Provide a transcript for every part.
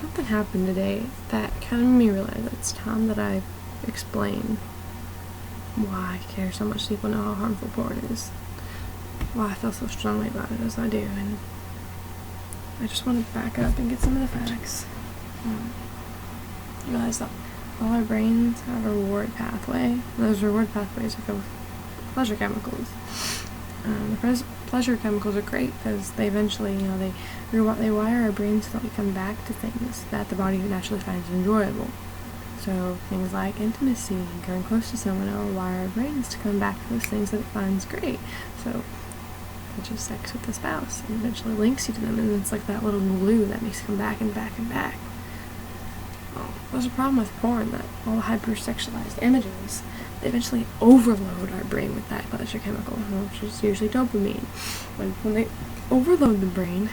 something happened today that kind of made me realize that it's time that I explain why I care so much people know how harmful porn is. Why I feel so strongly about it as I do, and I just want to back up and get some of the facts. Realize that all our brains have a reward pathway. Those reward pathways are filled with pleasure chemicals. The pleasure chemicals are great because they eventually, they wire our brains so that we come back to things that the body naturally finds enjoyable. So things like intimacy and getting close to someone will wire our brains to come back to those things that it finds great. So which is sex with the spouse, and eventually links you to them, and it's like that little glue that makes you come back and back and back. Well, there's a problem with porn, that all the hypersexualized images, they eventually overload our brain with that pleasure chemical, which is usually dopamine. When they overload the brain,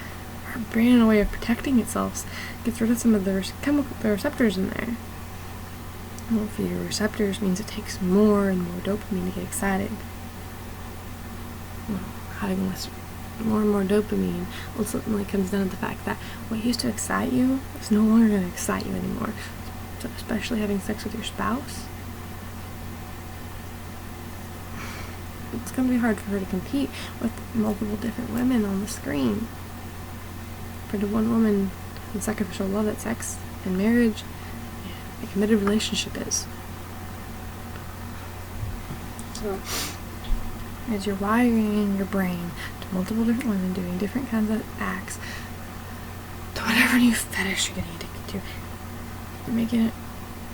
our brain, in a way of protecting itself, gets rid of some of the receptors in there. Well, for your receptors means it takes more and more dopamine to get excited. Well, having less, more and more dopamine ultimately comes down to the fact that what used to excite you is no longer going to excite you anymore. So especially having sex with your spouse, it's going to be hard for her to compete with multiple different women on the screen. For the one woman, the sacrificial love that sex and marriage, a committed relationship is. So as you're wiring your brain to multiple different women doing different kinds of acts, to whatever new fetish you're getting addicted to, you're making it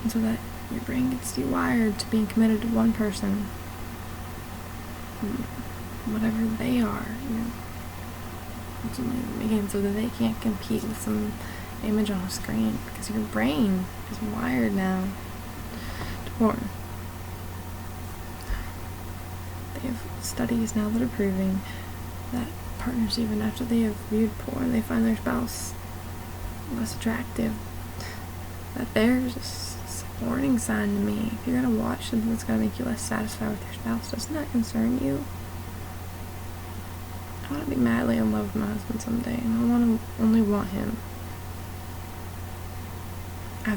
so that your brain gets dewired to being committed to one person, whatever they are, ultimately making it so that they can't compete with some image on a screen, because your brain is wired now to porn. They have studies now that are proving that partners, even after they have viewed porn, they find their spouse less attractive. That there's a warning sign to me. If you're gonna watch something that's gonna make you less satisfied with your spouse, doesn't that concern you? I want to be madly in love with my husband someday, and I only want him. I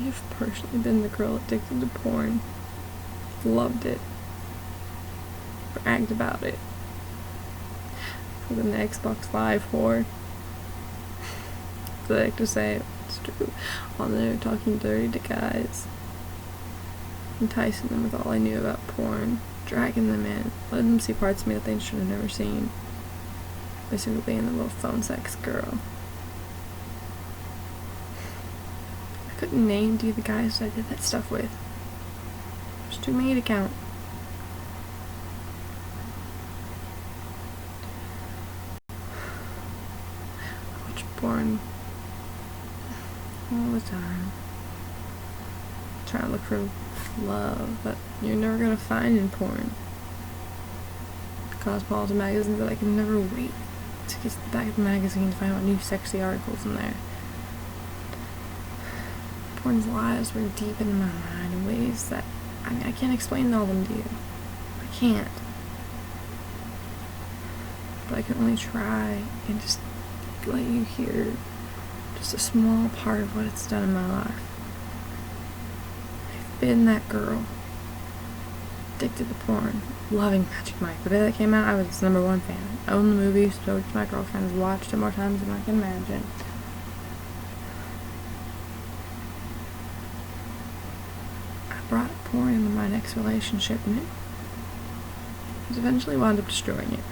have personally been the girl addicted to porn. Loved it. Bragged about it. Put in the Xbox Live for. So I like to say it's true. On there talking dirty to guys. Enticing them with all I knew about porn. Dragging them in. Letting them see parts of me that they should have never seen. Basically being the little phone sex girl. I couldn't name to you the guys that I did that stuff with. There's too many to count. I watch porn all the time. Try to look for love, but you're never gonna find in porn. Cosmopolitan magazines, but I can never wait to get to the back of the magazine to find out new sexy articles in there. Porn's lies were deep into my mind in ways that I can't explain all of them to you. I can't. But I can only try and just let you hear just a small part of what it's done in my life. I've been that girl, addicted to porn, loving Magic Mike. The day that came out, I was its #1 fan. I owned the movie, so did my girlfriends, watched it more times than I can imagine. I brought porn into my next relationship, and it eventually wound up destroying it.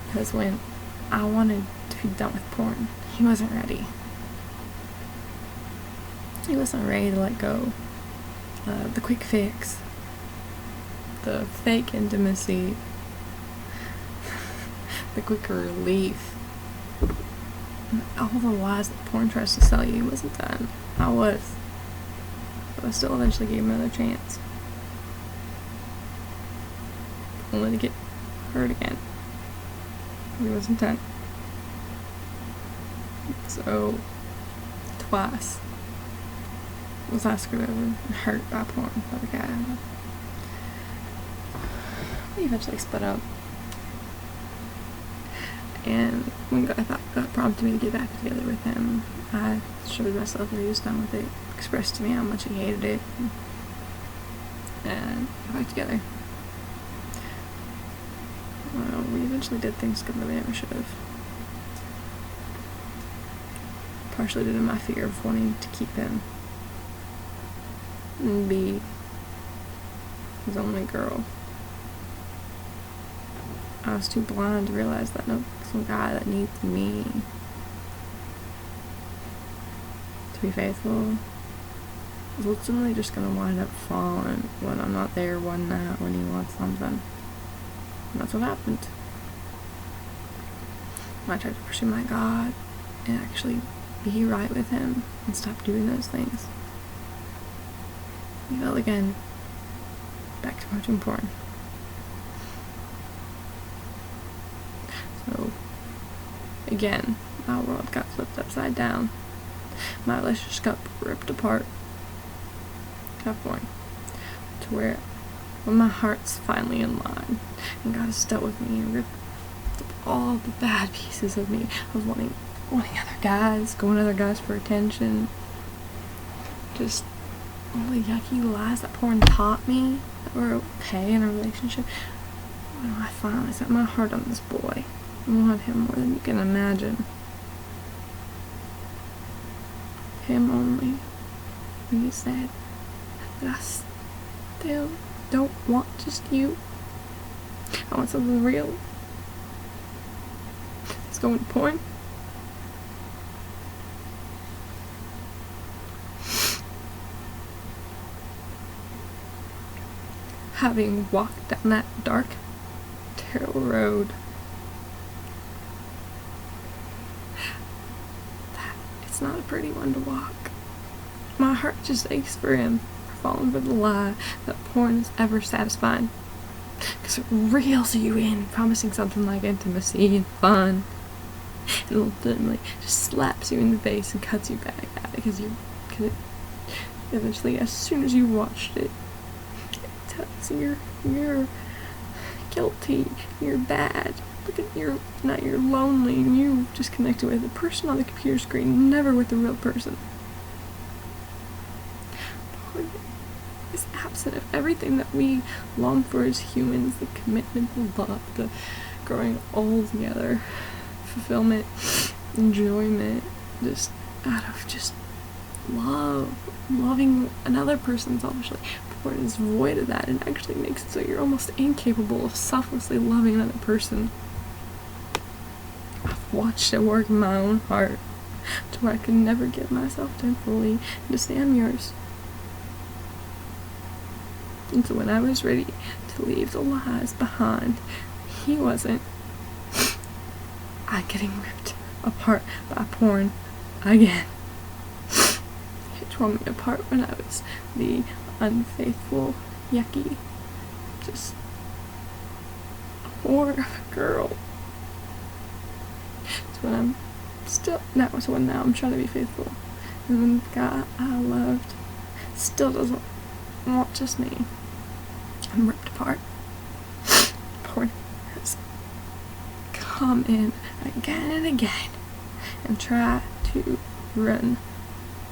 Because when I wanted to be done with porn, he wasn't ready. He wasn't ready to let go. The quick fix, the fake intimacy, the quick relief, all the lies that porn tries to sell you wasn't done. I was. But I still eventually gave him another chance. Only to get hurt again. He wasn't done. So, twice was I screwed over and hurt by porn by the guy. We eventually split up. And when I thought God prompted me to get back together with him, I showed myself that he was done with it, expressed to me how much he hated it, and got back together. Well, we eventually did things good that we never should have. Partially due to my fear of wanting to keep him and be his only girl. I was too blind to realize that no, some guy that needs me to be faithful is ultimately just gonna wind up falling when I'm not there one night when he wants something. And that's what happened. I tried to pursue my God and actually be right with him and stop doing those things. He fell again back to watching porn. So, again, my world got flipped upside down. My relationship got ripped apart to a point to where when my heart's finally in line and God has dealt with me and ripped up all the bad pieces of me of wanting other guys, going to other guys for attention, just all the yucky lies that porn taught me that were okay in a relationship. When I finally set my heart on this boy, I wanted him more than you can imagine. Him only. And he said that I still don't want just you. I want something real. It's going to porn. Having walked down that dark, terrible road, it's not a pretty one to walk. My heart just aches for him, for falling for the lie that porn is ever satisfying. Because it reels you in, promising something like intimacy and fun, and ultimately just slaps you in the face and cuts you back at it because eventually, as soon as you watched it, you're guilty, you're bad, look at you're lonely, and you just connected with a person on the computer screen, never with a real person. Porn is absent of everything that we long for as humans: the commitment, the love, the growing old together, fulfillment, enjoyment, just out of just loving another person selfishly. Porn is void of that and actually makes it so you're almost incapable of selflessly loving another person. I've watched it work in my own heart to where I could never give myself to him fully and to say I'm yours. And so when I was ready to leave the lies behind, he wasn't. I'm getting ripped apart by porn again. It tore me apart when I was the unfaithful, yucky, just whore of a girl. So now I'm trying to be faithful. And then the guy I loved still doesn't want just me. I'm ripped apart. Porn has come in again and again and try to run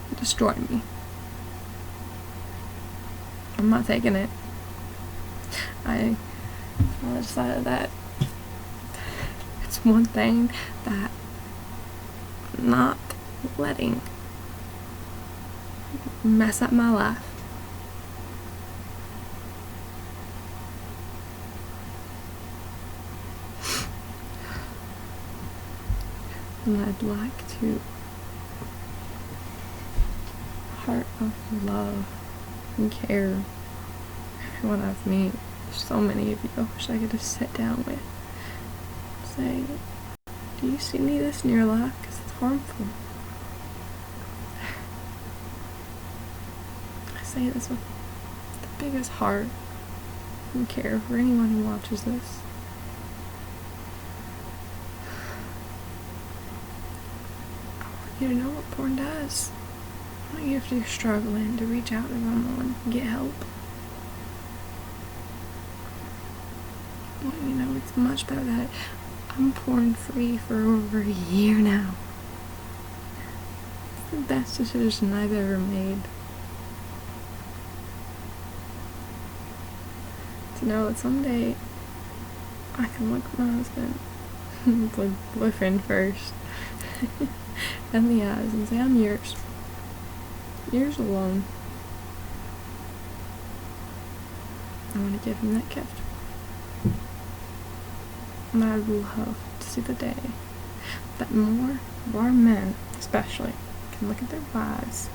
and destroy me. I'm not taking it. I decided that it's one thing that I'm not letting mess up my life. And I'd like to heart of love and care everyone I've met. So many of you I wish I could just sit down with, say, do you see any of this in your life? Because it's harmful. I say this with the biggest heart and care for anyone who watches this. I want you to know what porn does. I want you, if you're struggling, to reach out to someone and get help. I want you to know it's much better that I'm porn free for over a year now. It's the best decision I've ever made. To know that someday I can look at my husband, like boyfriend first, in the eyes and say, I'm yours. Yours alone. I want to give him that gift. And I'd love to see the day that more of our men, especially, can look at their wives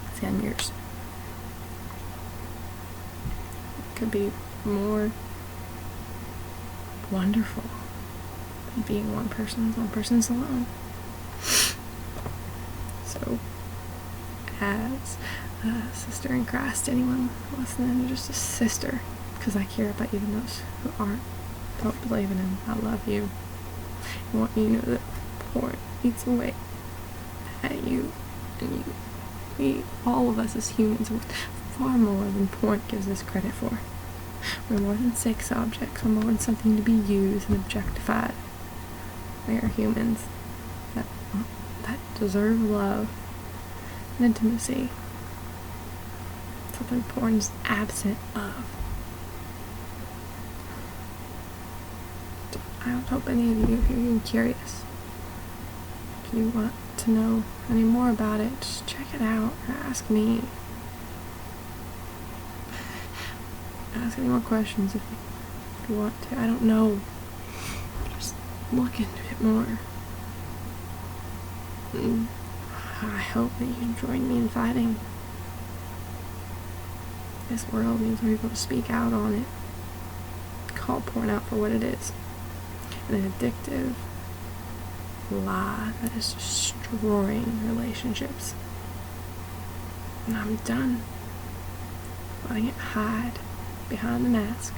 and say, I'm yours. It could be more wonderful than being one person's alone. So, as a sister in Christ, anyone listening, just a sister, because I care about even those who aren't, don't believe in him. I love you. I want you to know that porn eats away at you, and we, all of us as humans, are far more than porn gives us credit for. We're more than sex objects. We're more than something to be used and objectified. We are humans that deserve love and intimacy. Something porn's absent of. I don't hope any of you, if you're curious, if you want to know any more about it, just check it out or ask me. Ask any more questions if you want to. I don't know. Just look into it more. And I hope that you can join me in fighting. This world needs more people to speak out on it. Call porn out for what it is. An addictive lie that is destroying relationships. And I'm done letting it hide behind the mask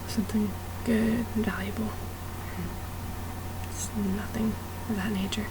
of something good and valuable. It's nothing of that nature.